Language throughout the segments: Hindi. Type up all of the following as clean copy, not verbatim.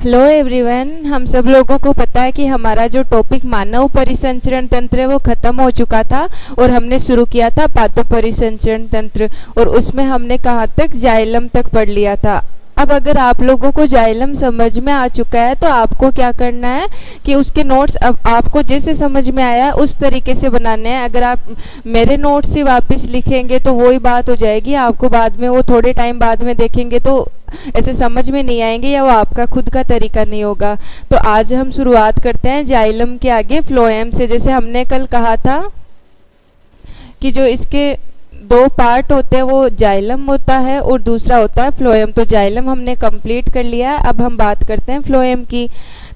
Hello everyone. हम सब लोगों को पता है कि हमारा जो टॉपिक मानव परिसंचरण तंत्र है वो ख़त्म हो चुका था और हमने शुरू किया था पादप परिसंचरण तंत्र, और उसमें हमने कहाँ तक जाइलम तक पढ़ लिया था। अब अगर आप लोगों को जाइलम समझ में आ चुका है तो आपको क्या करना है कि उसके नोट्स अब आपको जैसे समझ में आया उस तरीके से बनाने हैं। अगर आप मेरे नोट्स ही वापस लिखेंगे तो वही बात हो जाएगी, आपको बाद में वो थोड़े टाइम बाद में देखेंगे तो ऐसे समझ में नहीं आएंगे या वो आपका खुद का तरीका नहीं होगा। तो आज हम शुरुआत करते हैं जाइलम के आगे फ्लोएम से। जैसे हमने कल कहा था कि जो इसके दो पार्ट होते हैं वो जाइलम होता है और दूसरा होता है फ्लोएम। तो जाइलम हमने कंप्लीट कर लिया है, अब हम बात करते हैं फ्लोएम की।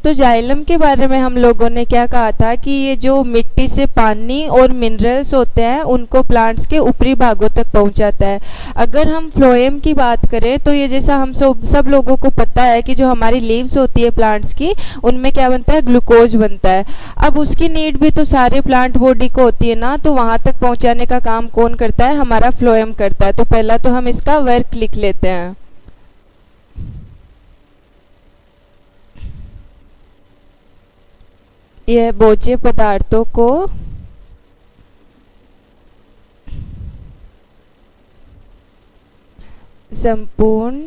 तो जाइलम के बारे में हम लोगों ने क्या कहा था कि ये जो मिट्टी से पानी और मिनरल्स होते हैं उनको प्लांट्स के ऊपरी भागों तक पहुंचाता है। अगर हम फ्लोएम की बात करें तो ये जैसा हम सब लोगों को पता है कि जो हमारी लीव्स होती है प्लांट्स की, उनमें क्या बनता है, ग्लूकोज बनता है। अब उसकी नीड भी तो सारे प्लांट बॉडी को होती है ना, तो वहाँ तक पहुँचाने का काम कौन करता है, हमारा फ्लोएम करता है। तो पहला तो हम इसका वर्क लिख लेते हैं। यह बोझे पदार्थों को संपूर्ण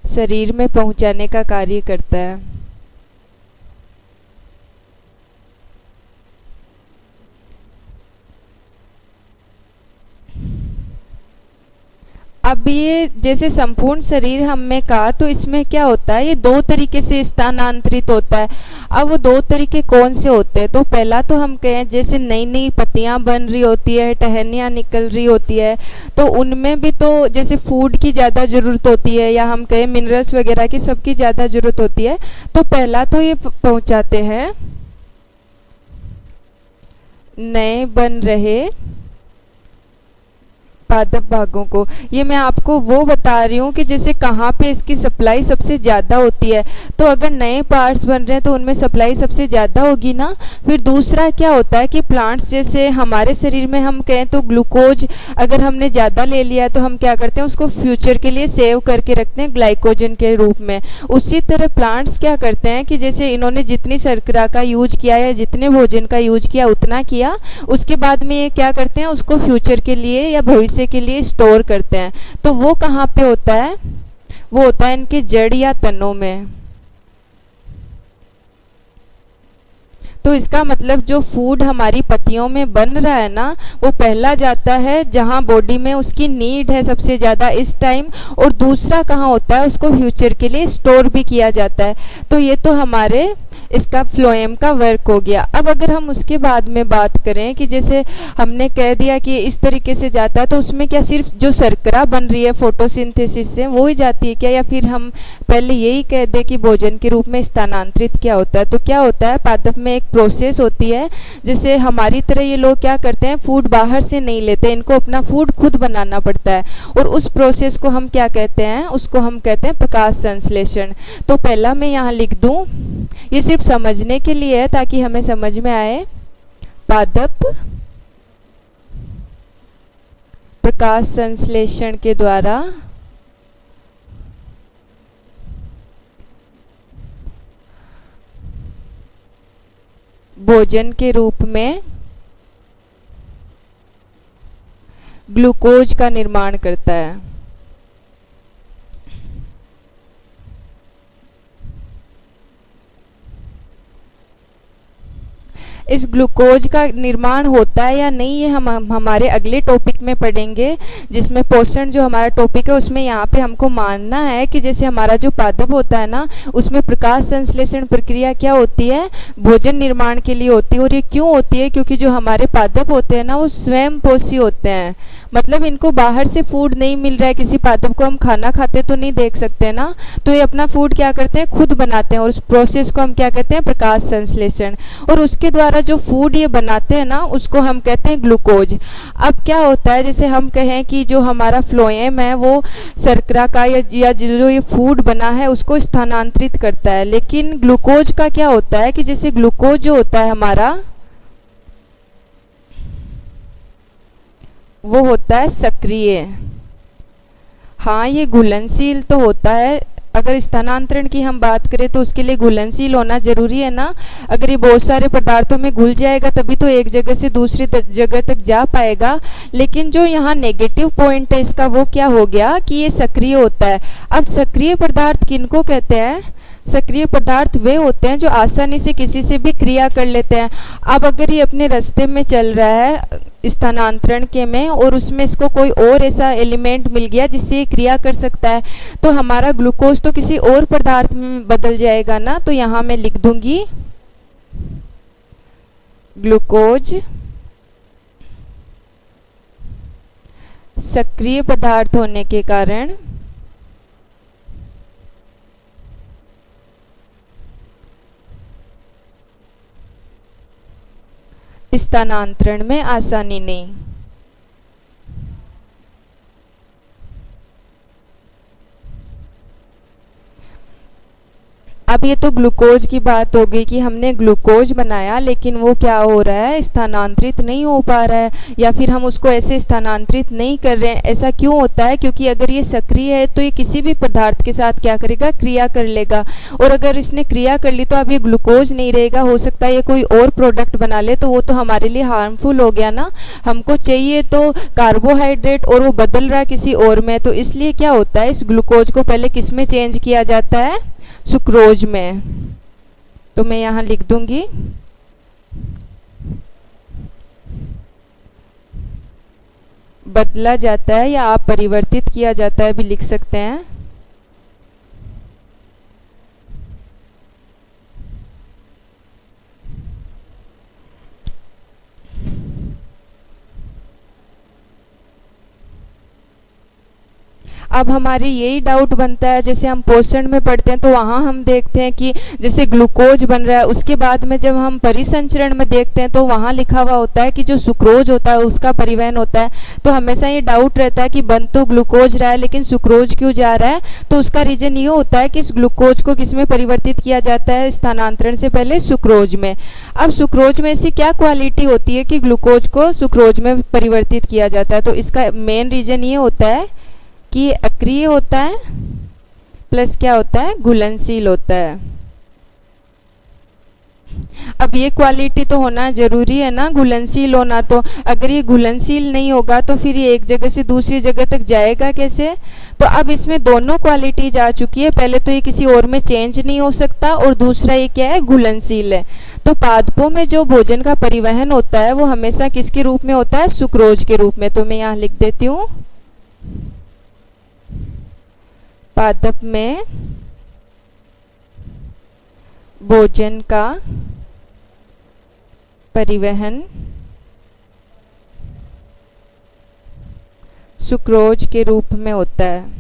शरीर में पहुंचाने का कार्य करता है। अब ये जैसे संपूर्ण शरीर हमने कहा तो इसमें क्या होता है, ये दो तरीके से स्थानांतरित होता है। अब वो दो तरीके कौन से होते हैं, तो पहला तो हम कहें जैसे नई नई पत्तियां बन रही होती है, टहनियाँ निकल रही होती है, तो उनमें भी तो जैसे फूड की ज़्यादा ज़रूरत होती है या हम कहें मिनरल्स वगैरह की सबकी ज़्यादा ज़रूरत होती है। तो पहला तो ये पहुंचाते हैं नए बन रहे पादप भागों को। ये मैं आपको वो बता रही हूँ कि जैसे कहाँ पे इसकी सप्लाई सबसे ज़्यादा होती है। तो अगर नए पार्ट्स बन रहे हैं तो उनमें सप्लाई सबसे ज़्यादा होगी ना। फिर दूसरा क्या होता है कि प्लांट्स जैसे हमारे शरीर में हम कहें तो ग्लूकोज अगर हमने ज़्यादा ले लिया है तो हम क्या करते हैं, उसको फ्यूचर के लिए सेव करके रखते हैं ग्लाइकोजन के रूप में। उसी तरह प्लांट्स क्या करते हैं कि जैसे इन्होंने जितनी शर्करा का यूज किया या जितने भोजन का यूज किया उतना किया, उसके बाद में ये क्या करते हैं, उसको फ्यूचर के लिए या भविष्य के लिए स्टोर करते हैं। तो वो कहाँ पे होता है, वो होता है इनके जड़ या तनों में। तो इसका मतलब जो फूड हमारी पत्तियों में बन रहा है ना, वो पहला जाता है जहाँ बॉडी में उसकी नीड है सबसे ज़्यादा इस टाइम, और दूसरा कहाँ होता है, उसको फ्यूचर के लिए स्टोर भी किया जाता है। तो ये तो हमारे इसका फ्लोएम का वर्क हो गया। अब अगर हम उसके बाद में बात करें कि जैसे हमने कह दिया कि इस तरीके से जाता है, तो उसमें क्या सिर्फ जो शर्करा बन रही है फोटोसिंथेसिस से वो ही जाती है क्या, या फिर हम पहले यही कह दें कि भोजन के रूप में स्थानांतरित क्या होता है। तो क्या होता है, पादप में एक प्रोसेस होती है, जैसे हमारी तरह ये लोग क्या करते हैं, फूड बाहर से नहीं लेते, इनको अपना फूड खुद बनाना पड़ता है। और उस प्रोसेस को हम क्या कहते हैं, उसको हम कहते हैं प्रकाश संश्लेषण। तो पहला मैं यहाँ लिख दूँ, ये सिर्फ समझने के लिए है ताकि हमें समझ में आए। पादप प्रकाश संश्लेषण के द्वारा भोजन के रूप में ग्लूकोज का निर्माण करता है। इस ग्लूकोज का निर्माण होता है या नहीं ये हम हमारे अगले टॉपिक में पढ़ेंगे, जिसमें पोषण जो हमारा टॉपिक है उसमें यहाँ पे हमको मानना है कि जैसे हमारा जो पादप होता है ना, उसमें प्रकाश संश्लेषण प्रक्रिया क्या होती है, भोजन निर्माण के लिए होती है। और ये क्यों होती है, क्योंकि जो हमारे पादप होते हैं ना वो स्वयं पोषी होते हैं। मतलब इनको बाहर से फूड नहीं मिल रहा है, किसी पादप को हम खाना खाते तो नहीं देख सकते ना, तो ये अपना फूड क्या करते हैं, खुद बनाते हैं। और उस प्रोसेस को हम क्या कहते हैं, प्रकाश संश्लेषण। और उसके द्वारा जो फूड ये बनाते हैं ना उसको हम कहते हैं ग्लूकोज। अब क्या होता है, जैसे हम कहें कि जो हमारा फ्लोएम है वो शर्करा का या जो ये फूड बना है उसको स्थानांतरित करता है, लेकिन ग्लूकोज का क्या होता है कि जैसे ग्लूकोज जो होता है हमारा वो होता है सक्रिय। हाँ, ये घुलनशील तो होता है अगर स्थानांतरण की हम बात करें तो उसके लिए घुलनशील होना जरूरी है ना। अगर ये बहुत सारे पदार्थों में घुल जाएगा तभी तो एक जगह से दूसरी जगह तक जा पाएगा। लेकिन जो यहाँ नेगेटिव पॉइंट है इसका वो क्या हो गया कि ये सक्रिय होता है। अब सक्रिय पदार्थ किनको कहते हैं? सक्रिय पदार्थ वे होते हैं जो आसानी से किसी से भी क्रिया कर लेते हैं। अब अगर ये अपने रास्ते में चल रहा है स्थानांतरण के में और उसमें इसको कोई और ऐसा एलिमेंट मिल गया जिससे ये क्रिया कर सकता है, तो हमारा ग्लूकोज तो किसी और पदार्थ में बदल जाएगा ना। तो यहाँ मैं लिख दूंगी ग्लूकोज सक्रिय पदार्थ होने के कारण स्थानांतरण में आसानी नहीं। अब ये तो ग्लूकोज की बात हो गई कि हमने ग्लूकोज बनाया लेकिन वो क्या हो रहा है, स्थानांतरित नहीं हो पा रहा है, या फिर हम उसको ऐसे स्थानांतरित नहीं कर रहे हैं। ऐसा क्यों होता है? क्योंकि अगर ये सक्रिय है तो ये किसी भी पदार्थ के साथ क्या करेगा, क्रिया कर लेगा। और अगर इसने क्रिया कर ली तो अब ये ग्लूकोज नहीं रहेगा, हो सकता है ये कोई और प्रोडक्ट बना ले, तो वो तो हमारे लिए हार्मफुल हो गया ना। हमको चाहिए तो कार्बोहाइड्रेट और वो बदल रहा है किसी और में। तो इसलिए क्या होता है, इस ग्लूकोज को पहले किस में चेंज किया जाता है, सुक्रोज में। तो मैं यहाँ लिख दूंगी बदला जाता है या आप परिवर्तित किया जाता है भी लिख सकते हैं। अब हमारी यही डाउट बनता है, जैसे हम पोषण में पढ़ते हैं तो वहाँ हम देखते हैं कि जैसे ग्लूकोज बन रहा है, उसके बाद में जब हम परिसंचरण में देखते हैं तो वहाँ लिखा हुआ होता है कि जो सुक्रोज होता है उसका परिवहन होता है। तो हमेशा ये डाउट रहता है कि बन तो ग्लूकोज रहा है लेकिन सुक्रोज क्यों जा रहा है। तो उसका रीजन ये होता है कि इस ग्लूकोज को किस में परिवर्तित किया जाता है, स्थानांतरण से पहले सुक्रोज में। अब सुक्रोज में ऐसी क्या क्वालिटी होती है कि ग्लूकोज को सुक्रोज में परिवर्तित किया जाता है? तो इसका मेन रीजन ये होता है कि ये अक्रिय होता है प्लस क्या होता है, घुलनशील होता है। अब ये क्वालिटी तो होना जरूरी है ना, घुलनशील होना। तो अगर ये घुलनशील नहीं होगा तो फिर ये एक जगह से दूसरी जगह तक जाएगा कैसे? तो अब इसमें दोनों क्वालिटी जा चुकी है। पहले तो ये किसी और में चेंज नहीं हो सकता और दूसरा ये क्या है, घुलनशील है। तो पादपों में जो भोजन का परिवहन होता है वो हमेशा किसके रूप में होता है, सुक्रोज के रूप में। तो मैं यहाँ लिख देती हूँ पादप में भोजन का परिवहन सुक्रोज के रूप में होता है।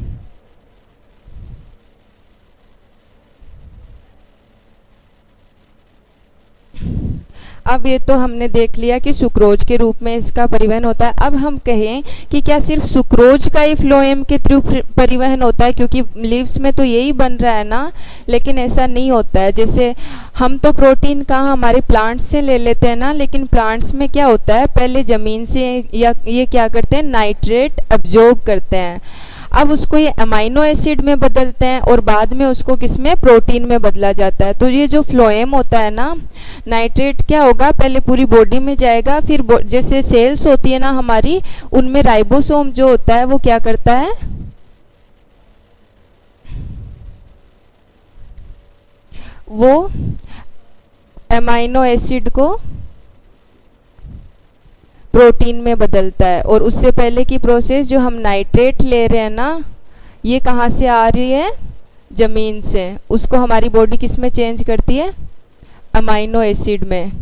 अब ये तो हमने देख लिया कि सुक्रोज के रूप में इसका परिवहन होता है। अब हम कहें कि क्या सिर्फ सुक्रोज का ही फ्लोएम के थ्रू परिवहन होता है, क्योंकि लीव्स में तो यही बन रहा है ना। लेकिन ऐसा नहीं होता है। जैसे हम तो प्रोटीन का हमारे प्लांट्स से ले लेते हैं ना, लेकिन प्लांट्स में क्या होता है, पहले ज़मीन से या ये क्या करते हैं, नाइट्रेट अब्जॉर्ब करते हैं। अब उसको ये अमाइनो एसिड में बदलते हैं और बाद में उसको किस में, प्रोटीन में बदला जाता है। तो ये जो फ्लोएम होता है ना, नाइट्रेट क्या होगा, पहले पूरी बॉडी में जाएगा, फिर जैसे सेल्स होती है ना हमारी, उनमें राइबोसोम जो होता है वो क्या करता है, वो अमाइनो एसिड को प्रोटीन में बदलता है। और उससे पहले की प्रोसेस जो हम नाइट्रेट ले रहे हैं ना, ये कहाँ से आ रही है, ज़मीन से। उसको हमारी बॉडी किस में चेंज करती है, अमाइनो एसिड में।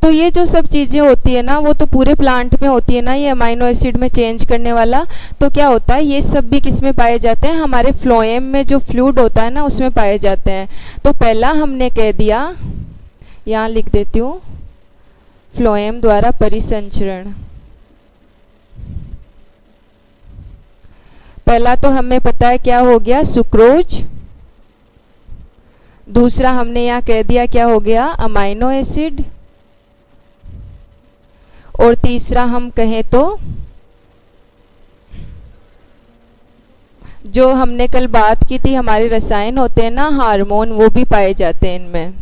तो ये जो सब चीज़ें होती है ना, वो तो पूरे प्लांट में होती है ना, ये अमाइनो एसिड में चेंज करने वाला। तो क्या होता है, ये सब भी किस में पाए जाते हैं, हमारे फ्लोएम में जो फ्लूइड होता है ना, उसमें पाए जाते हैं। तो पहला हमने कह दिया, यहाँ लिख देती हूँ, फ्लोएम द्वारा परिसंचरण। पहला तो हमें पता है क्या हो गया, सुक्रोज। दूसरा हमने यहाँ कह दिया क्या हो गया, अमाइनो एसिड। और तीसरा हम कहें तो जो हमने कल बात की थी, हमारे रसायन होते हैं ना, हार्मोन, वो भी पाए जाते हैं इनमें।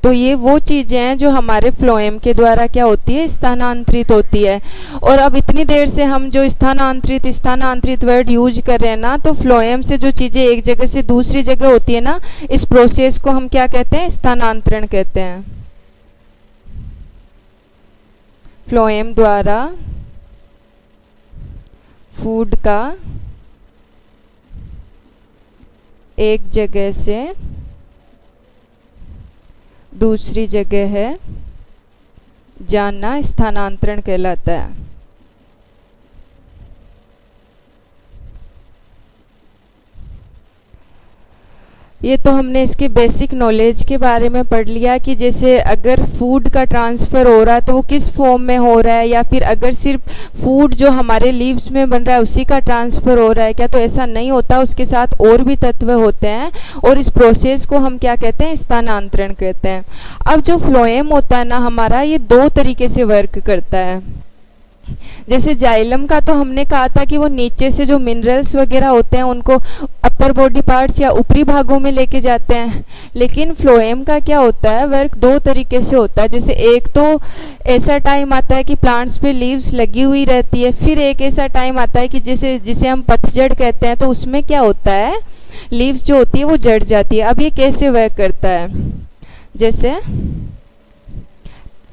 तो ये वो चीज़ें हैं जो हमारे फ्लोएम के द्वारा क्या होती है, स्थानांतरित होती है। और अब इतनी देर से हम जो स्थानांतरित वर्ड यूज कर रहे हैं ना, तो फ्लोएम से जो चीज़ें एक जगह से दूसरी जगह होती है ना, इस प्रोसेस को हम क्या कहते हैं, स्थानांतरण कहते हैं। फ्लोएम द्वारा फूड का एक जगह से दूसरी जगह है जाना स्थानांतरण कहलाता है। ये तो हमने इसके बेसिक नॉलेज के बारे में पढ़ लिया कि जैसे अगर फूड का ट्रांसफ़र हो रहा है तो वो किस फॉर्म में हो रहा है, या फिर अगर सिर्फ फूड जो हमारे लीव्स में बन रहा है उसी का ट्रांसफ़र हो रहा है क्या, तो ऐसा नहीं होता, उसके साथ और भी तत्व होते हैं। और इस प्रोसेस को हम क्या कहते हैं, स्थानांतरण कहते हैं। अब जो फ्लोएम होता है ना हमारा, ये दो तरीके से वर्क करता है। जैसे जाइलम का तो हमने कहा था कि वो नीचे से जो मिनरल्स वगैरह होते हैं उनको अपर बॉडी पार्ट्स या ऊपरी भागों में लेके जाते हैं। लेकिन फ्लोएम का क्या होता है, वर्क दो तरीके से होता है। जैसे एक तो ऐसा टाइम आता है कि प्लांट्स पे लीव्स लगी हुई रहती है, फिर एक ऐसा टाइम आता है कि जिसे हम पतझड़ कहते हैं, तो उसमें क्या होता है, लीव्स जो होती है वो जड़ जाती है। अब ये कैसे वर्क करता है, जैसे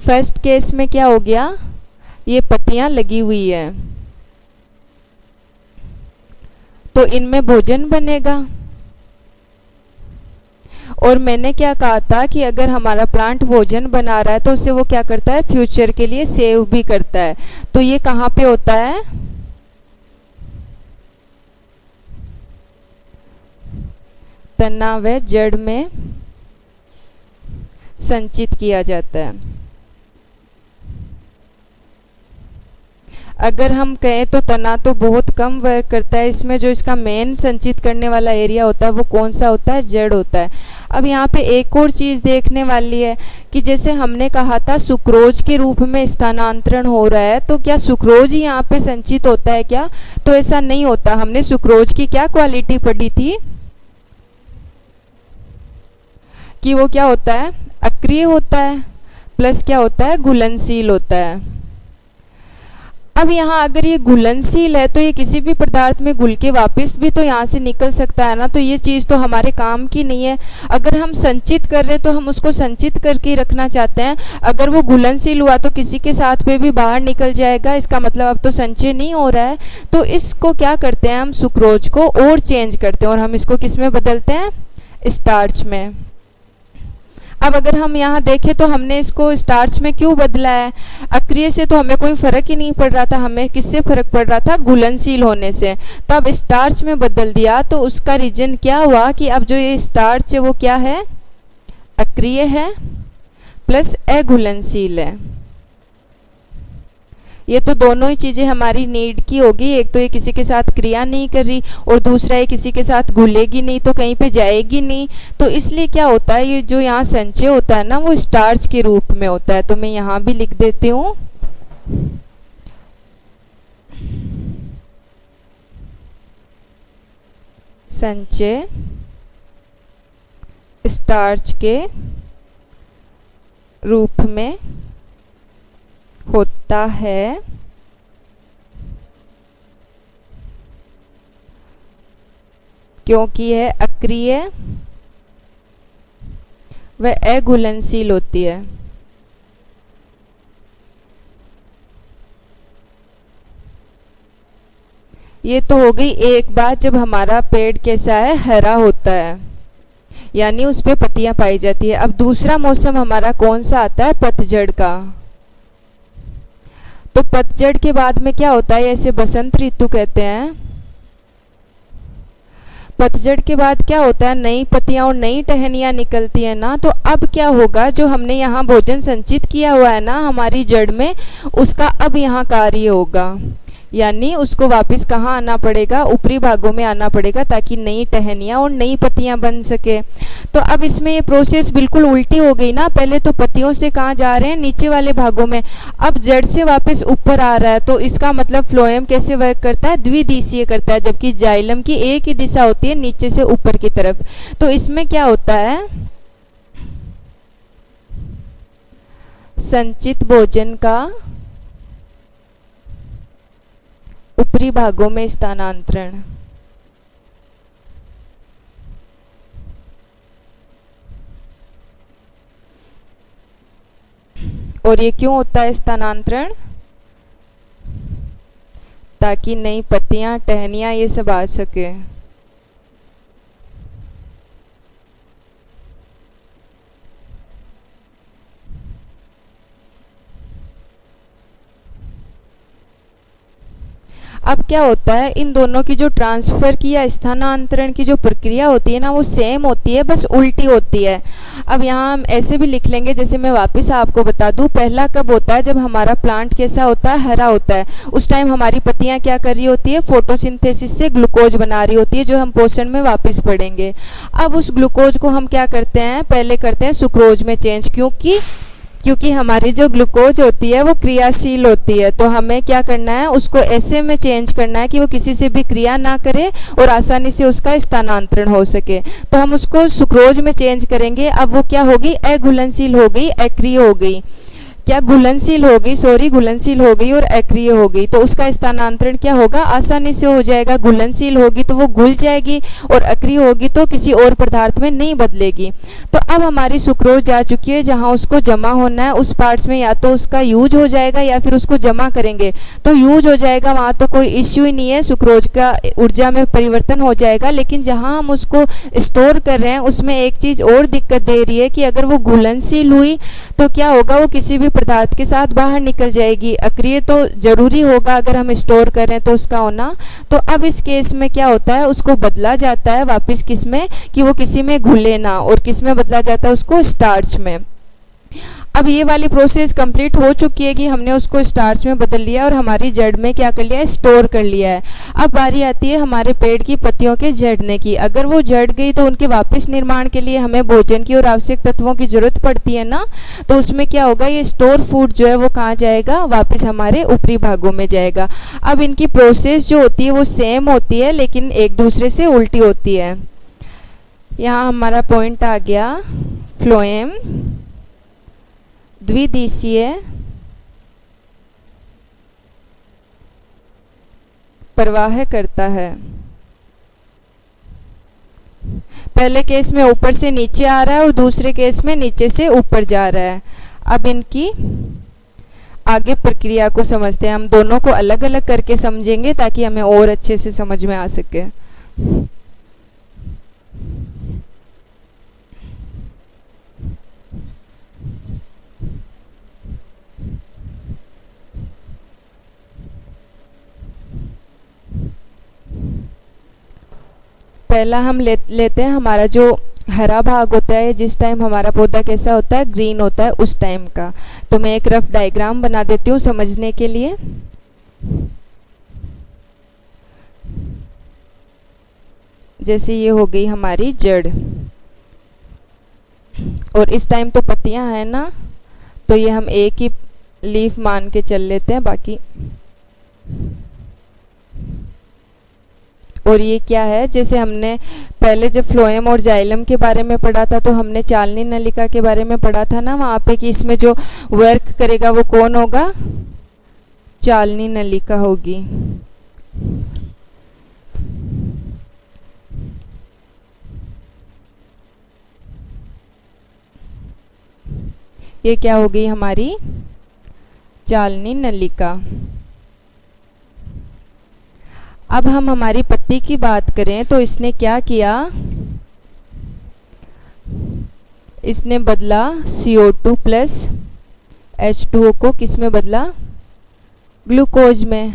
फर्स्ट केस में क्या हो गया, ये पत्तियां लगी हुई है तो इनमें भोजन बनेगा। और मैंने क्या कहा था कि अगर हमारा प्लांट भोजन बना रहा है तो उसे वो क्या करता है, फ्यूचर के लिए सेव भी करता है। तो ये कहाँ पे होता है, तना व जड़ में संचित किया जाता है। अगर हम कहें तो तना तो बहुत कम वर्क करता है, इसमें जो इसका मेन संचित करने वाला एरिया होता है वो कौन सा होता है, जड़ होता है। अब यहाँ पे एक और चीज़ देखने वाली है कि जैसे हमने कहा था सुक्रोज के रूप में स्थानांतरण हो रहा है, तो क्या सुक्रोज ही यहाँ पे संचित होता है क्या, तो ऐसा नहीं होता। हमने सुक्रोज की क्या क्वालिटी पढ़ी थी कि वो क्या होता है, अक्रिय होता है, प्लस क्या होता है, घुलनशील होता है। अब यहाँ अगर ये घुलनशील है तो ये किसी भी पदार्थ में घुल के वापस भी तो यहाँ से निकल सकता है ना, तो ये चीज़ तो हमारे काम की नहीं है। अगर हम संचित कर रहे तो हम उसको संचित करके रखना चाहते हैं, अगर वो घुलनशील हुआ तो किसी के साथ पे भी बाहर निकल जाएगा, इसका मतलब अब तो संचय नहीं हो रहा है। तो इसको क्या करते हैं, हम सुक्रोज को और चेंज करते हैं और हम इसको किस में बदलते हैं, स्टार्च में। अब अगर हम यहाँ देखें तो हमने इसको स्टार्च में क्यों बदला है, अक्रिय से तो हमें कोई फ़र्क ही नहीं पड़ रहा था, हमें किससे फ़र्क पड़ रहा था, घुलनशील होने से। तो अब स्टार्च में बदल दिया तो उसका रीजन क्या हुआ कि अब जो ये स्टार्च है वो क्या है, अक्रिय है प्लस अघुलनशील है। ये तो दोनों ही चीज़ें हमारी नीड की होगी, एक तो ये किसी के साथ क्रिया नहीं कर रही और दूसरा ये किसी के साथ घुलेगी नहीं तो कहीं पे जाएगी नहीं। तो इसलिए क्या होता है, ये जो यहाँ संचय होता है ना वो स्टार्च के रूप में होता है। तो मैं यहाँ भी लिख देती हूँ, संचय स्टार्च के रूप में होता है क्योंकि यह अक्रिय व अघुलनशील होती है। ये तो हो गई एक बात, जब हमारा पेड़ कैसा है, हरा होता है, यानी उस पे पत्तियां पाई जाती है। अब दूसरा मौसम हमारा कौन सा आता है, पतझड़ का। तो पतझड़ के बाद में क्या होता है, ऐसे बसंत ऋतु कहते हैं। पतझड़ के बाद क्या होता है, नई पत्तियां और नई टहनियां निकलती है ना। तो अब क्या होगा, जो हमने यहाँ भोजन संचित किया हुआ है ना हमारी जड़ में, उसका अब यहाँ कार्य होगा, यानी उसको वापस कहाँ आना पड़ेगा, ऊपरी भागों में आना पड़ेगा ताकि नई टहनियाँ और नई पत्तियाँ बन सके। तो अब इसमें ये प्रोसेस बिल्कुल उल्टी हो गई ना, पहले तो पत्तियों से कहाँ जा रहे हैं, नीचे वाले भागों में, अब जड़ से वापस ऊपर आ रहा है। तो इसका मतलब फ्लोएम कैसे वर्क करता है, द्विदिशीय करता है, जबकि जाइलम की एक ही दिशा होती है, नीचे से ऊपर की तरफ। तो इसमें क्या होता है, संचित भोजन का ऊपरी भागों में स्थानांतरण। और ये क्यों होता है स्थानांतरण, ताकि नई पत्तियां, टहनियां ये सब आ सके। अब क्या होता है, इन दोनों की जो ट्रांसफ़र की या स्थानांतरण की जो प्रक्रिया होती है ना, वो सेम होती है, बस उल्टी होती है। अब यहाँ हम ऐसे भी लिख लेंगे, जैसे मैं वापस आपको बता दूँ, पहला कब होता है, जब हमारा प्लांट कैसा होता है, हरा होता है। उस टाइम हमारी पत्तियाँ क्या कर रही होती है, फोटोसिंथेसिस से ग्लूकोज बना रही होती है, जो हम पोषण में वापस पढ़ेंगे। अब उस ग्लूकोज को हम क्या करते हैं, पहले करते हैं सुक्रोज में चेंज, क्योंकि हमारी जो ग्लूकोज होती है वो क्रियाशील होती है। तो हमें क्या करना है, उसको ऐसे में चेंज करना है कि वो किसी से भी क्रिया ना करे और आसानी से उसका स्थानांतरण हो सके। तो हम उसको सुक्रोज में चेंज करेंगे। अब वो क्या होगी, अघुलनशील हो गई, अक्रिय हो गई, क्या घुलनशील हो गई, सॉरी घुलनशील हो गई और अक्रिय हो गई। तो उसका स्थानांतरण क्या होगा, आसानी से हो जाएगा। घुलनशील होगी तो वो घुल जाएगी और अक्रिय होगी तो किसी और पदार्थ में नहीं बदलेगी। तो अब हमारी सुक्रोज जा चुकी है, जहाँ उसको जमा होना है उस पार्ट्स में, या तो उसका यूज हो जाएगा या फिर उसको जमा करेंगे तो यूज हो जाएगा, वहाँ तो कोई इश्यू ही नहीं है, सुक्रोज का ऊर्जा में परिवर्तन हो जाएगा। लेकिन जहाँ हम उसको स्टोर कर रहे हैं उसमें एक चीज़ और दिक्कत दे रही है कि अगर वो घुलनशील हुई तो क्या होगा, वो किसी भी पदार्थ के साथ बाहर निकल जाएगी। अक्रिय तो जरूरी होगा अगर हम स्टोर करें तो उसका होना। तो अब इस केस में क्या होता है, उसको बदला जाता है वापस किस में, कि वो किसी में घुले ना, और किस में बदला जाता है, उसको स्टार्च में। अब ये वाली प्रोसेस कंप्लीट हो चुकी है कि हमने उसको स्टार्च में बदल लिया और हमारी जड़ में क्या कर लिया है, स्टोर कर लिया है। अब बारी आती है हमारे पेड़ की पत्तियों के झड़ने की। अगर वो झड़ गई तो उनके वापस निर्माण के लिए हमें भोजन की और आवश्यक तत्वों की जरूरत पड़ती है ना। तो उसमें क्या होगा, ये स्टोर फूड जो है वो कहाँ जाएगा, वापस हमारे ऊपरी भागों में जाएगा। अब इनकी प्रोसेस जो होती है वो सेम होती है लेकिन एक दूसरे से उल्टी होती है। यहाँ हमारा पॉइंट आ गया, फ्लोएम द्विदिशीय प्रवाह करता है। पहले केस में ऊपर से नीचे आ रहा है और दूसरे केस में नीचे से ऊपर जा रहा है। अब इनकी आगे प्रक्रिया को समझते हैं। हम दोनों को अलग अलग करके समझेंगे ताकि हमें और अच्छे से समझ में आ सके। पहला हम लेते हैं हमारा जो हरा भाग होता है, जिस टाइम हमारा पौधा कैसा होता है, ग्रीन होता है, उस टाइम का। तो मैं एक रफ डायग्राम बना देती हूँ समझने के लिए। जैसे ये हो गई हमारी जड़, और इस टाइम तो पत्तियां हैं ना, तो ये हम एक ही लीफ मान के चल लेते हैं बाकी। और ये क्या है, जैसे हमने पहले जब फ्लोएम और जाइलम के बारे में पढ़ा था तो हमने चालनी नलिका के बारे में पढ़ा था ना वहाँ पे, कि इसमें जो वर्क करेगा वो कौन होगा, चालनी नलिका होगी। ये क्या हो गई हमारी चालनी नलिका। अब हम हमारी पत्ती की बात करें तो इसने क्या किया, इसने बदला CO2 प्लस H2O को किस में बदला, ग्लूकोज में।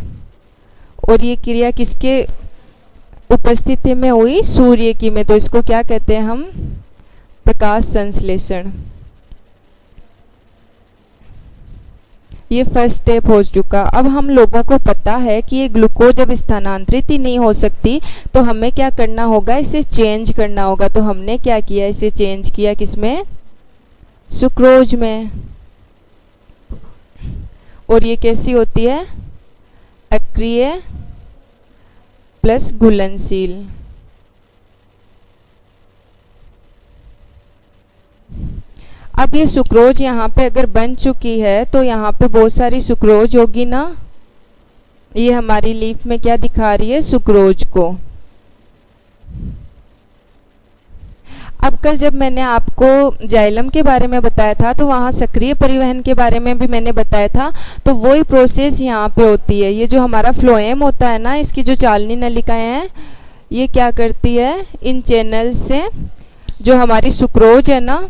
और ये क्रिया किसके उपस्थिति में हुई, सूर्य की में। तो इसको क्या कहते हैं हम, प्रकाश संश्लेषण। ये फर्स्ट स्टेप हो चुका। अब हम लोगों को पता है कि ये ग्लूकोज जब स्थानांतरित ही नहीं हो सकती तो हमें क्या करना होगा, इसे चेंज करना होगा। तो हमने क्या किया, इसे चेंज किया किसमें, सुक्रोज में। और ये कैसी होती है, अक्रिय प्लस घुलनशील। अब ये सुक्रोज यहाँ पे अगर बन चुकी है तो यहाँ पे बहुत सारी सुक्रोज होगी ना, ये हमारी लीफ में क्या दिखा रही है, सुक्रोज को। अब कल जब मैंने आपको जाइलम के बारे में बताया था तो वहाँ सक्रिय परिवहन के बारे में भी मैंने बताया था। तो वही प्रोसेस यहाँ पे होती है। ये जो हमारा फ्लोएम होता है ना, इसकी जो चालनी नलिकाएं हैं, ये क्या करती है, इन चैनल से जो हमारी सुक्रोज है ना,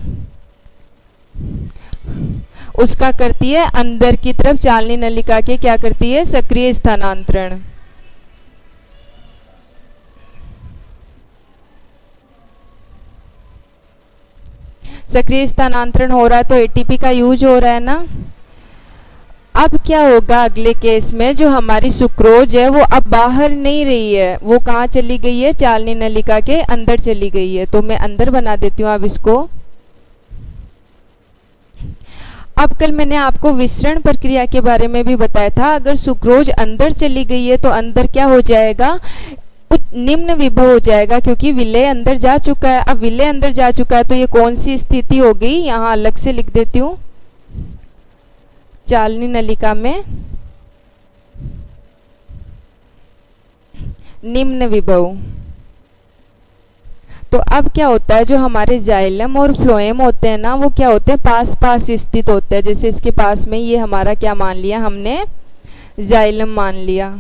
उसका करती है अंदर की तरफ चालनी नलिका के, क्या करती है, सक्रिय स्थानांतरण। सक्रिय स्थानांतरण हो रहा है तो एटीपी का यूज हो रहा है ना। अब क्या होगा अगले केस में, जो हमारी सुक्रोज है वो अब बाहर नहीं रही है, वो कहाँ चली गई है, चालनी नलिका के अंदर चली गई है। तो मैं अंदर बना देती हूँ अब इसको। अब कल मैंने आपको विसरण प्रक्रिया के बारे में भी बताया था। अगर सुक्रोज अंदर चली गई है तो अंदर क्या हो जाएगा, निम्न विभव हो जाएगा, क्योंकि विलय अंदर जा चुका है। अब विलय अंदर जा चुका है तो ये कौन सी स्थिति हो गई, यहाँ अलग से लिख देती हूँ, चालनी नलिका में निम्न विभव। तो अब क्या होता है, जो हमारे जाइलम और फ्लोएम होते हैं ना, वो क्या होते हैं, पास पास स्थित होते हैं। जैसे इसके पास में ये हमारा क्या मान लिया हमने, जाइलम मान लिया।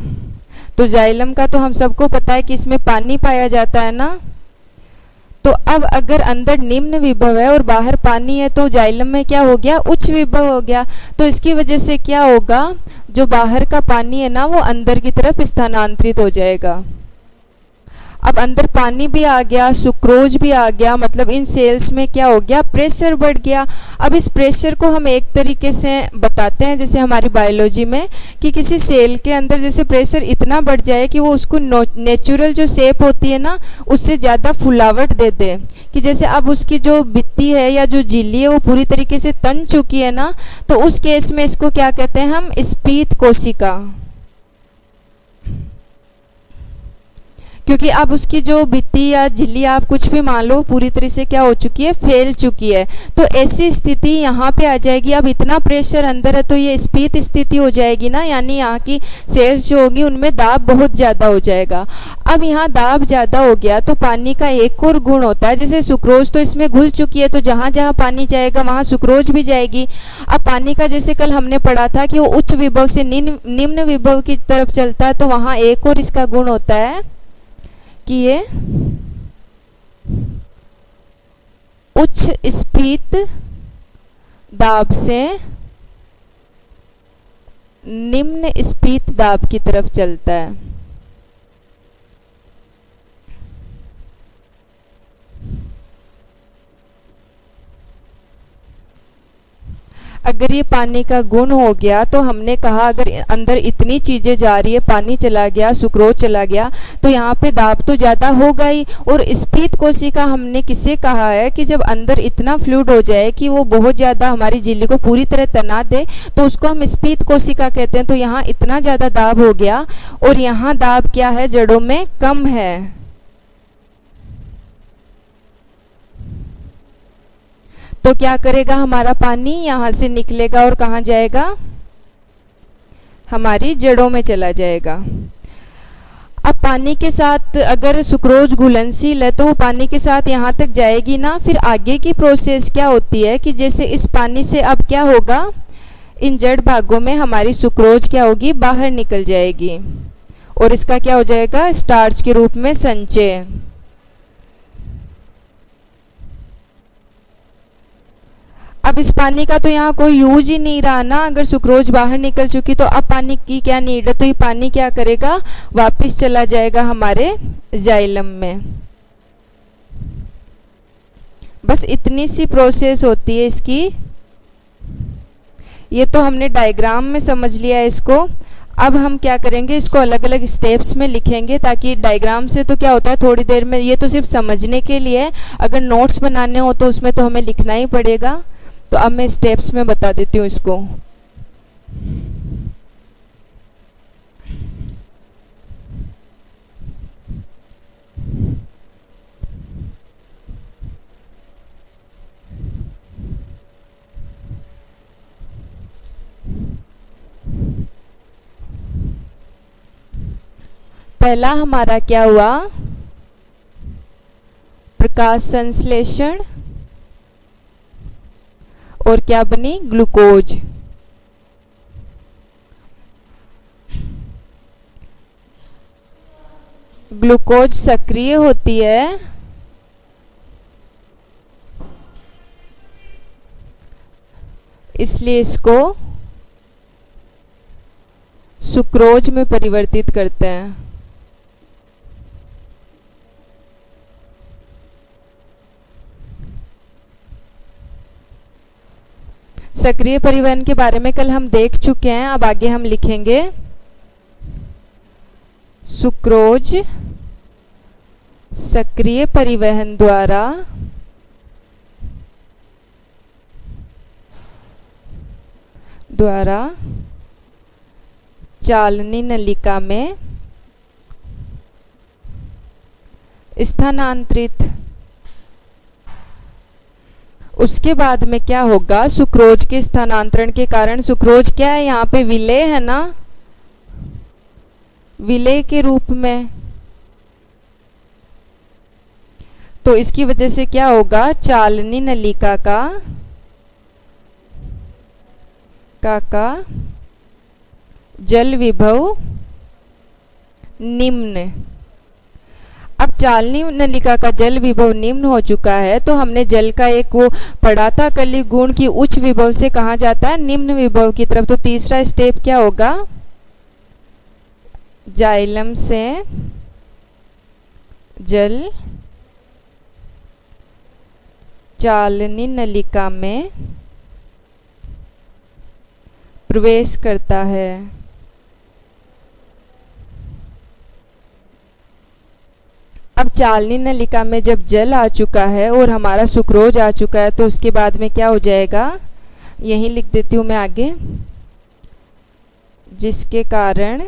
तो जाइलम का तो हम सबको पता है कि इसमें पानी पाया जाता है ना। तो अब अगर अंदर निम्न विभव है और बाहर पानी है तो जाइलम में क्या हो गया, उच्च विभव हो गया। तो इसकी वजह से क्या होगा, जो बाहर का पानी है ना वो अंदर की तरफ स्थानांतरित हो जाएगा। अब अंदर पानी भी आ गया, सुक्रोज भी आ गया, मतलब इन सेल्स में क्या हो गया, प्रेशर बढ़ गया। अब इस प्रेशर को हम एक तरीके से बताते हैं, जैसे हमारी बायोलॉजी में, कि किसी सेल के अंदर जैसे प्रेशर इतना बढ़ जाए कि वो उसको नेचुरल जो शेप होती है ना, उससे ज़्यादा फुलावट दे दे। कि जैसे अब उसकी जो भित्ति है या जो झिल्ली है वो पूरी तरीके से तन चुकी है ना, तो उस केस में इसको क्या कहते हैं हम, स्फीत कोशिका। क्योंकि अब उसकी जो भित्ति या झिल्ली आप कुछ भी मान लो पूरी तरह से क्या हो चुकी है, फैल चुकी है। तो ऐसी स्थिति यहाँ पे आ जाएगी। अब इतना प्रेशर अंदर है तो ये स्फीत स्थिति हो जाएगी ना, यानी यहाँ की सेल्स जो होगी उनमें दाब बहुत ज़्यादा हो जाएगा। अब यहाँ दाब ज़्यादा हो गया तो पानी का एक और गुण होता है, जैसे सुक्रोज तो इसमें घुल चुकी है तो जहाँ जहाँ पानी जाएगा वहाँ सुक्रोज भी जाएगी। अब पानी का जैसे कल हमने पढ़ा था कि वो उच्च विभव से निम्न विभव की तरफ चलता है, तो वहाँ एक और इसका गुण होता है कि ये उच्च स्फीत दाब से निम्न स्फीत दाब की तरफ चलता है। अगर ये पानी का गुण हो गया तो हमने कहा अगर अंदर इतनी चीज़ें जा रही है, पानी चला गया, सुक्रोज चला गया, तो यहाँ पे दाब तो ज़्यादा होगा ही। और स्फीत कोशिका हमने किसे कहा है कि जब अंदर इतना फ्लूइड हो जाए कि वो बहुत ज़्यादा हमारी झिल्ली को पूरी तरह तना दे, तो उसको हम स्फीत कोशिका कहते हैं। तो यहाँ इतना ज़्यादा दाब हो गया और यहाँ दाब क्या है, जड़ों में कम है। तो क्या करेगा, हमारा पानी यहाँ से निकलेगा और कहाँ जाएगा, हमारी जड़ों में चला जाएगा। अब पानी के साथ अगर सुक्रोज घुलनशील है तो वो पानी के साथ यहाँ तक जाएगी ना। फिर आगे की प्रोसेस क्या होती है कि जैसे इस पानी से अब क्या होगा, इन जड़ भागों में हमारी सुक्रोज क्या होगी, बाहर निकल जाएगी और इसका क्या हो जाएगा, स्टार्च के रूप में संचय। अब इस पानी का तो यहाँ कोई यूज ही नहीं रहा ना, अगर सुक्रोज बाहर निकल चुकी तो अब पानी की क्या नीड है, तो ये पानी क्या करेगा, वापस चला जाएगा हमारे जाइलम में। बस इतनी सी प्रोसेस होती है इसकी। ये तो हमने डायग्राम में समझ लिया है इसको। अब हम क्या करेंगे, इसको अलग अलग स्टेप्स में लिखेंगे, ताकि डायग्राम से तो क्या होता है थोड़ी देर में, ये तो सिर्फ समझने के लिए है, अगर नोट्स बनाने हो तो उसमें तो हमें लिखना ही पड़ेगा। तो अब मैं स्टेप्स में बता देती हूँ इसको। पहला हमारा क्या हुआ, प्रकाश संश्लेषण, और क्या बनी, ग्लूकोज। ग्लूकोज सक्रिय होती है, इसलिए इसको सुक्रोज में परिवर्तित करते हैं। सक्रिय परिवहन के बारे में कल हम देख चुके हैं, अब आगे हम लिखेंगे सुक्रोज सक्रिय परिवहन द्वारा चालनी नलिका में स्थानांतरित। उसके बाद में क्या होगा, सुक्रोज के स्थानांतरण के कारण, सुक्रोज क्या है यहाँ पे, विलेय है ना, विलेय के रूप में, तो इसकी वजह से क्या होगा, चालनी नलिका का जल विभव निम्न। अब चालनी नलिका का जल विभव निम्न हो चुका है, तो हमने जल का एक वो पढ़ा था कली गुण की उच्च विभव से कहाँ जाता है, निम्न विभव की तरफ। तो तीसरा स्टेप क्या होगा, जाइलम से जल चालनी नलिका में प्रवेश करता है। अब चालनी नलिका में जब जल आ चुका है और हमारा सुक्रोज आ चुका है, तो उसके बाद में क्या हो जाएगा, यहीं लिख देती हूँ मैं आगे, जिसके कारण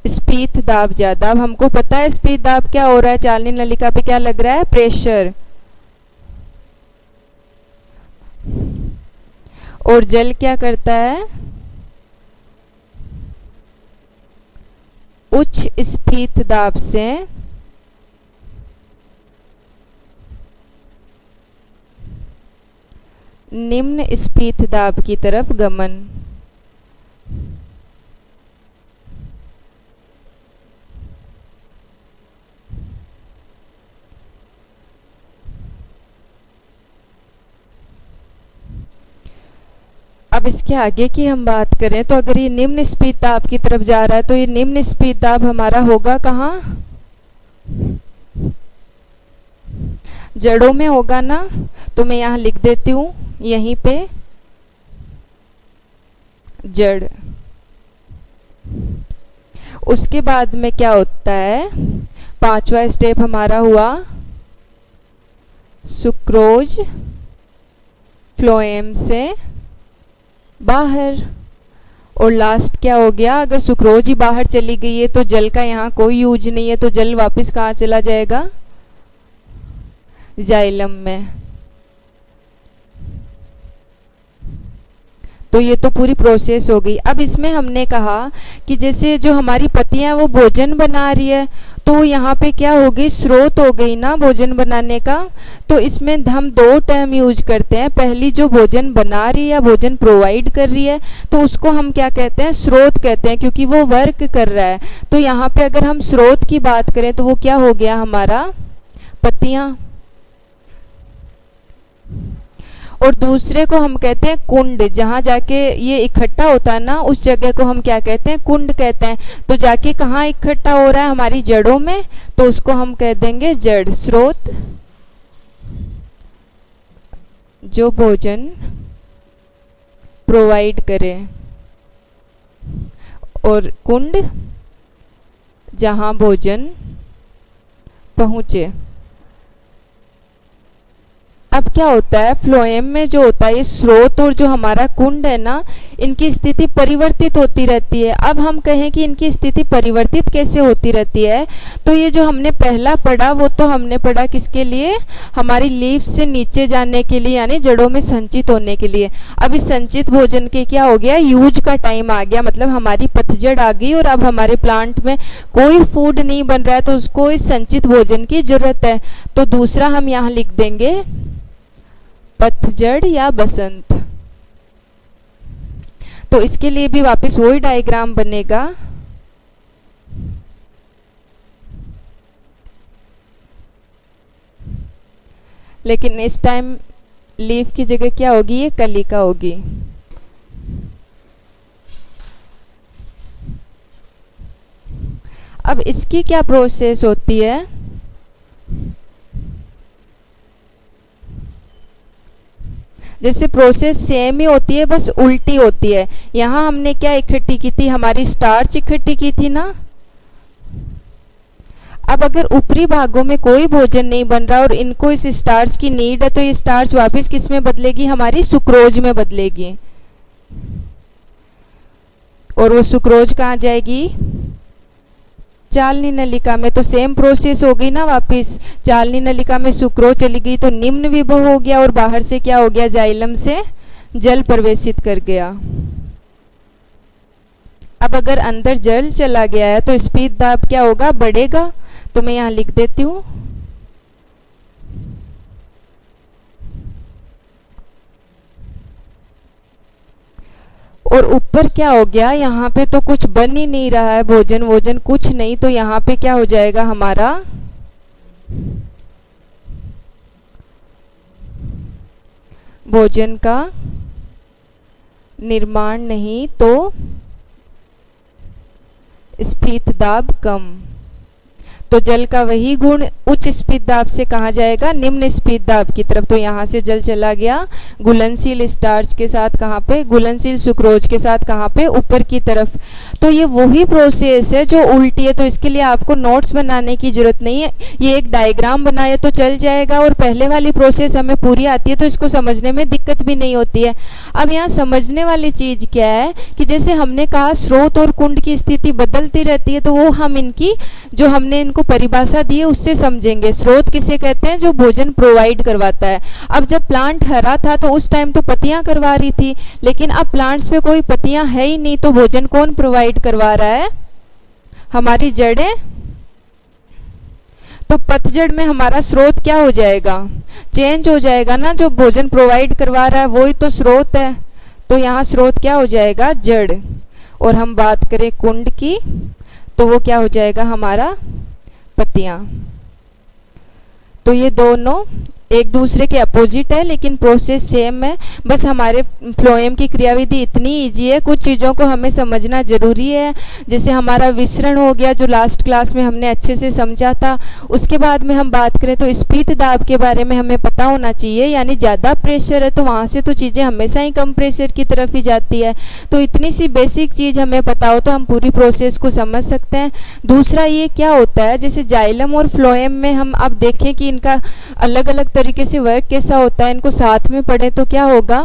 स्पीत दाब ज्यादा। अब हमको पता है स्पीत दाब क्या हो रहा है, चालनी नलिका पे क्या लग रहा है, प्रेशर, और जल क्या करता है, उच्च स्फीत दाब से निम्न स्फीत दाब की तरफ गमन। अब इसके आगे की हम बात करें तो अगर ये निम्न स्पीड दाब की तरफ जा रहा है, तो ये निम्न स्पीड दाब हमारा होगा कहाँ, जड़ों में होगा ना। तो मैं यहाँ लिख देती हूँ यहीं पे जड़। उसके बाद में क्या होता है, पांचवा स्टेप हमारा हुआ सुक्रोज फ्लोएम से बाहर, और लास्ट क्या हो गया, अगर सुक्रोज ही बाहर चली गई है तो जल का यहाँ कोई यूज नहीं है, तो जल वापस कहाँ चला जाएगा, जाइलम में। तो ये तो पूरी प्रोसेस हो गई। अब इसमें हमने कहा कि जैसे जो हमारी पत्तियां वो भोजन बना रही है, तो यहाँ पे क्या हो गई, स्रोत हो गई ना भोजन बनाने का। तो इसमें हम दो टर्म यूज करते हैं, पहली जो भोजन बना रही है या भोजन प्रोवाइड कर रही है, तो उसको हम क्या कहते हैं, स्रोत कहते हैं, क्योंकि वो वर्क कर रहा है। तो यहाँ पे अगर हम स्रोत की बात करें तो वो क्या हो गया हमारा, पत्तियां। और दूसरे को हम कहते हैं कुंड, जहाँ जाके ये इकट्ठा होता है ना, उस जगह को हम क्या कहते हैं, कुंड कहते हैं। तो जाके कहाँ इकट्ठा हो रहा है, हमारी जड़ों में, तो उसको हम कह देंगे जड़। स्रोत जो भोजन प्रोवाइड करें, और कुंड जहाँ भोजन पहुँचे। अब क्या होता है, फ्लोएम में जो होता है ये स्रोत और जो हमारा कुंड है ना, इनकी स्थिति परिवर्तित होती रहती है। अब हम कहें कि इनकी स्थिति परिवर्तित कैसे होती रहती है, तो ये जो हमने पहला पढ़ा वो तो हमने पढ़ा किसके लिए, हमारी लीफ से नीचे जाने के लिए, यानी जड़ों में संचित होने के लिए। अब इस संचित भोजन के क्या हो गया, यूज का टाइम आ गया, मतलब हमारी पतझड़ आ गई और अब हमारे प्लांट में कोई फूड नहीं बन रहा है, तो उसको इस संचित भोजन की जरूरत है। तो दूसरा हम यहाँ लिख देंगे पतझड़ या बसंत। तो इसके लिए भी वापस वही डायग्राम बनेगा। लेकिन इस टाइम लीफ की जगह क्या होगी, ये कलिका होगी। अब इसकी क्या प्रोसेस होती है, जैसे प्रोसेस सेम ही होती है, बस उल्टी होती है। यहाँ हमने क्या इकट्ठी की थी, हमारी स्टार्च इकट्ठी की थी ना। अब अगर ऊपरी भागों में कोई भोजन नहीं बन रहा और इनको इस स्टार्च की नीड है, तो ये स्टार्च वापस किस में बदलेगी, हमारी सुक्रोज में बदलेगी। और वो सुक्रोज कहाँ जाएगी, चालनी नलिका में। तो सेम प्रोसेस हो गई ना, वापस चालनी नलिका में सुक्रोज चली गई तो निम्न विभव हो गया, और बाहर से क्या हो गया, जाइलम से जल प्रवेशित कर गया। अब अगर अंदर जल चला गया है तो स्पीड दाब क्या होगा, बढ़ेगा। तो मैं यहाँ लिख देती हूँ, और ऊपर क्या हो गया, यहाँ पे तो कुछ बन ही नहीं रहा है, भोजन वोजन कुछ नहीं, तो यहाँ पे क्या हो जाएगा, हमारा भोजन का निर्माण नहीं, तो स्फीत दाब कम। तो जल का वही गुण उच्च स्पीड दाब से कहाँ जाएगा, निम्न स्पीड दाब की तरफ। तो यहाँ से जल चला गया घुलनशील स्टार्च के साथ, कहाँ पे, घुलनशील सुक्रोज के साथ, कहाँ पे, ऊपर की तरफ। तो ये वही प्रोसेस है जो उल्टी है। तो इसके लिए आपको नोट्स बनाने की जरूरत नहीं है, ये एक डायग्राम बनाए तो चल जाएगा, और पहले वाली प्रोसेस हमें पूरी आती है तो इसको समझने में दिक्कत भी नहीं होती है। अब यहाँ समझने वाली चीज़ क्या है कि जैसे हमने कहा स्रोत और कुंड की स्थिति बदलती रहती है, तो वो हम इनकी जो हमने इनको परिभाषा दी है उससे समझेंगे। स्रोत किसे कहते हैं, जो भोजन प्रोवाइड करवाता है। अब जब प्लांट हरा था तो उस टाइम तो पत्तियां करवा रही थी, लेकिन अब प्लांट्स पे कोई पत्तियां है ही नहीं, तो भोजन कौन प्रोवाइड करवा रहा है, हमारी जड़ें। तो पतझड़ में हमारा स्रोत क्या हो जाएगा, चेंज हो जाएगा ना, जो भोजन प्रोवाइड करवा रहा है वही तो स्रोत है। तो यहाँ स्रोत क्या हो जाएगा, जड़। और हम बात करें कुंड की, तो वो क्या हो जाएगा, हमारा पत्तियां। तो ये दोनों एक दूसरे के अपोजिट है, लेकिन प्रोसेस सेम है। बस हमारे फ्लोएम की क्रियाविधि इतनी इजी है, कुछ चीज़ों को हमें समझना ज़रूरी है। जैसे हमारा विसरण हो गया, जो लास्ट क्लास में हमने अच्छे से समझा था। उसके बाद में हम बात करें तो स्फीत दाब के बारे में हमें पता होना चाहिए, यानी ज़्यादा प्रेशर है तो वहाँ से तो चीज़ें हमेशा ही कम प्रेशर की तरफ ही जाती है। तो इतनी सी बेसिक चीज़ हमें पता हो तो हम पूरी प्रोसेस को समझ सकते हैं। दूसरा ये क्या होता है, जैसे जाइलम और फ्लोएम में हम अब देखें कि इनका अलग अलग तरीके से वर्क कैसा होता है, इनको साथ में पढ़े तो क्या होगा,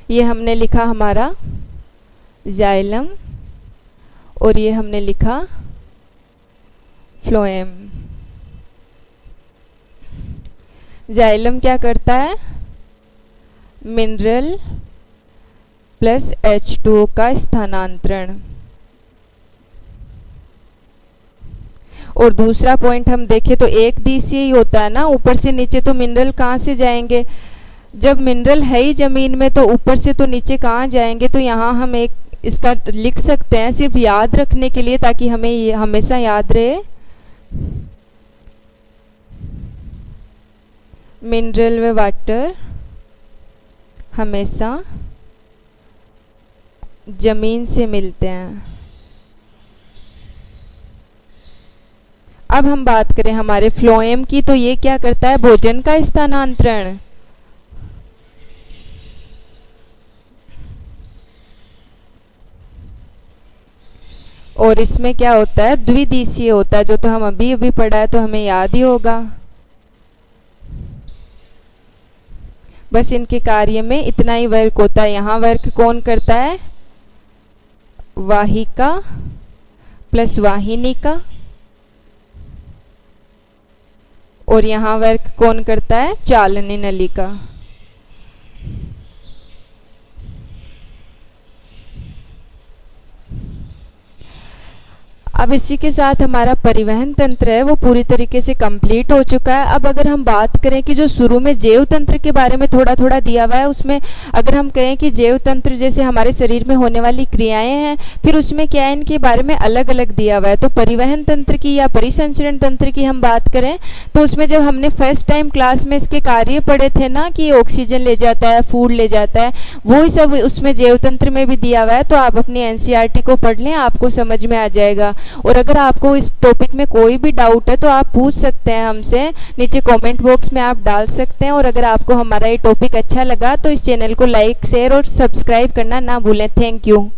ये हमने लिखा हमारा जाइलम और ये हमने लिखा फ्लोएम। जाइलम क्या करता है, मिनरल प्लस H2O का स्थानांतरण। और दूसरा पॉइंट हम देखें तो एक दिशीय ही होता है ना, ऊपर से नीचे। तो मिनरल कहाँ से जाएंगे, जब मिनरल है ही ज़मीन में तो ऊपर से तो नीचे कहाँ जाएंगे। तो यहाँ हम एक इसका लिख सकते हैं सिर्फ याद रखने के लिए, ताकि हमें ये हमेशा याद रहे। मिनरल व वाटर हमेशा जमीन से मिलते हैं। अब हम बात करें हमारे फ्लोएम की, तो ये क्या करता है, भोजन का स्थानांतरण। और इसमें क्या होता है, द्विदिशीय होता है, जो तो हम अभी अभी पढ़ा है, तो हमें याद ही होगा। बस इनके कार्य में इतना ही वर्क होता है। यहाँ वर्क कौन करता है, वाहिका प्लस वाहिनिका, और यहाँ वर्क कौन करता है, चालनी नलिका। अब इसी के साथ हमारा परिवहन तंत्र है वो पूरी तरीके से कंप्लीट हो चुका है। अब अगर हम बात करें कि जो शुरू में जैव तंत्र के बारे में थोड़ा थोड़ा दिया हुआ है, उसमें अगर हम कहें कि जैव तंत्र जैसे हमारे शरीर में होने वाली क्रियाएं हैं, फिर उसमें क्या है, इनके बारे में अलग अलग दिया हुआ है। तो परिवहन तंत्र की या परिसंचरण तंत्र की हम बात करें तो उसमें जब हमने फर्स्ट टाइम क्लास में इसके कार्य पढ़े थे ना, कि ऑक्सीजन ले जाता है, फूड ले जाता है, वो सब उसमें जैव तंत्र में भी दिया हुआ है। तो आप अपनी एनसीईआरटी को पढ़ लें, आपको समझ में आ जाएगा। और अगर आपको इस टॉपिक में कोई भी डाउट है तो आप पूछ सकते हैं हमसे, नीचे कमेंट बॉक्स में आप डाल सकते हैं। और अगर आपको हमारा ये टॉपिक अच्छा लगा तो इस चैनल को लाइक, शेयर और सब्सक्राइब करना ना भूलें। Thank you.